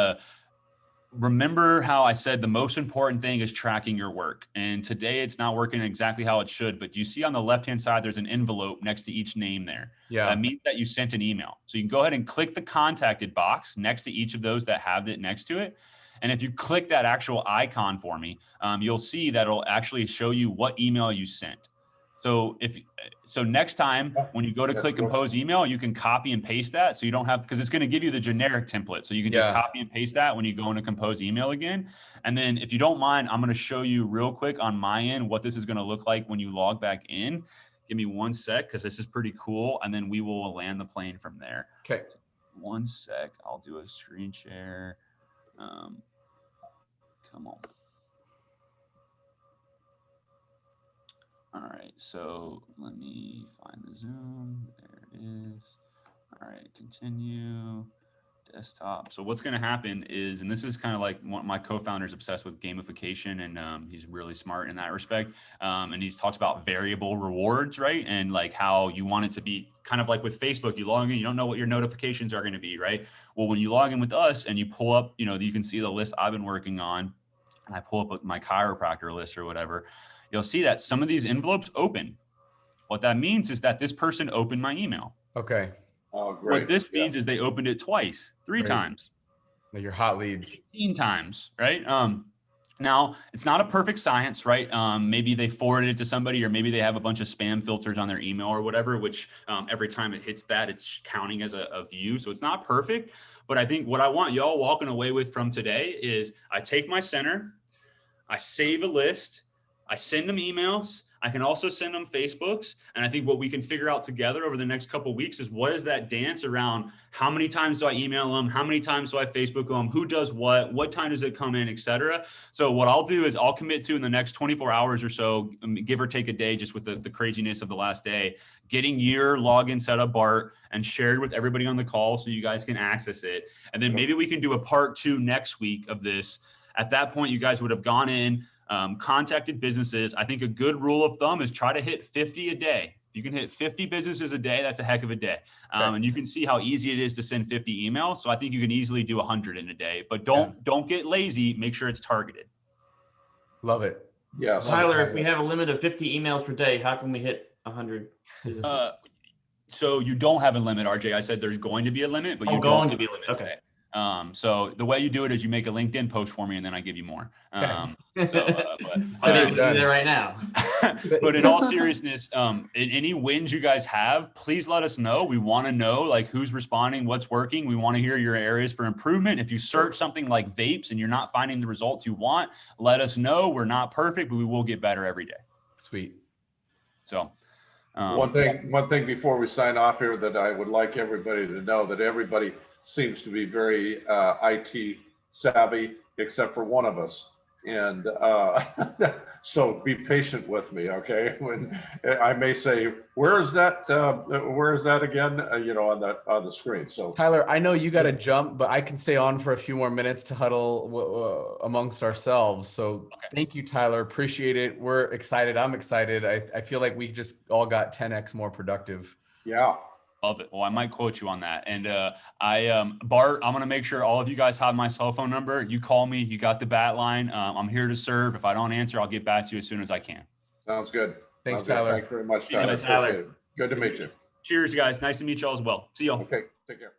remember how I said the most important thing is tracking your work. And today it's not working exactly how it should, but you see on the left-hand side, there's an envelope next to each name there. Yeah. That means that you sent an email. So you can go ahead and click the contacted box next to each of those that have it next to it. And if you click that actual icon for me, you'll see that it'll actually show you what email you sent. So next time when you go to click compose email, you can copy and paste that. So you don't have, because it's going to give you the generic template. So you can just copy and paste that when you go into compose email again. And then if you don't mind, I'm going to show you real quick on my end what this is going to look like when you log back in. Give me 1 sec, because this is pretty cool. And then we will land the plane from there. Okay. 1 sec. I'll do a screen share. Come on. All right, so let me find the Zoom. There it is. All right, continue. Desktop. So what's going to happen is, and this is kind of like my co-founder's obsessed with gamification, and he's really smart in that respect. And he talks about variable rewards, right? And like how you want it to be kind of like with Facebook, you log in, you don't know what your notifications are going to be, right? Well, when you log in with us and you pull up, you can see the list I've been working on, and I pull up my chiropractor list or whatever, you'll see that some of these envelopes open. What that means is that this person opened my email. Okay. Oh, great. What this means is they opened it twice, 3 times. Like your hot leads. 18 times, right? Now, it's not a perfect science, right? Maybe they forwarded it to somebody, or maybe they have a bunch of spam filters on their email or whatever, which every time it hits that, it's counting as a view. So it's not perfect. But I think what I want y'all walking away with from today is I take my center, I save a list, I send them emails. I can also send them Facebooks. And I think what we can figure out together over the next couple of weeks is what is that dance around how many times do I email them? How many times do I Facebook them? Who does what time does it come in, et cetera. So what I'll do is I'll commit to in the next 24 hours or so, give or take a day, just with the craziness of the last day, getting your login set up, Bart, and shared with everybody on the call so you guys can access it. And then maybe we can do a part 2 next week of this. At that point, you guys would have gone in, contacted businesses. I think a good rule of thumb is try to hit 50 a day. If you can hit 50 businesses a day, that's a heck of a day. And you can see how easy it is to send 50 emails. So I think you can easily do 100 in a day, but don't get lazy. Make sure it's targeted. Love it. Yeah. Tyler, if we have a limit of 50 emails per day, how can we hit 100 businesses? So you don't have a limit, RJ. I said there's going to be a limit, but Oh, you going don't to be a limit. Okay. So the way you do it is you make a LinkedIn post for me and then I give you more. I need to do that right now. But in all seriousness, any wins you guys have, please let us know. We want to know like who's responding, what's working. We want to hear your areas for improvement. If you search something like vapes and you're not finding the results you want, let us know. We're not perfect, but we will get better every day. Sweet. So one thing before we sign off here that I would like everybody to know, that everybody seems to be very IT savvy, except for one of us. And so be patient with me, okay? When I may say, where is that again? On the screen. So Tyler, I know you got to jump, but I can stay on for a few more minutes to huddle amongst ourselves. So thank you, Tyler. Appreciate it. We're excited. I'm excited. I feel like we just all got 10x more productive. Yeah. Love it. Well, I might quote you on that. And Bart, I'm going to make sure all of you guys have my cell phone number. You call me. You got the bat line. I'm here to serve. If I don't answer, I'll get back to you as soon as I can. Sounds good. Thanks, Tyler. Thanks very much, Tyler. Tyler. Appreciate it. Good to meet you. Cheers, guys. Nice to meet y'all as well. See y'all. Okay. Take care.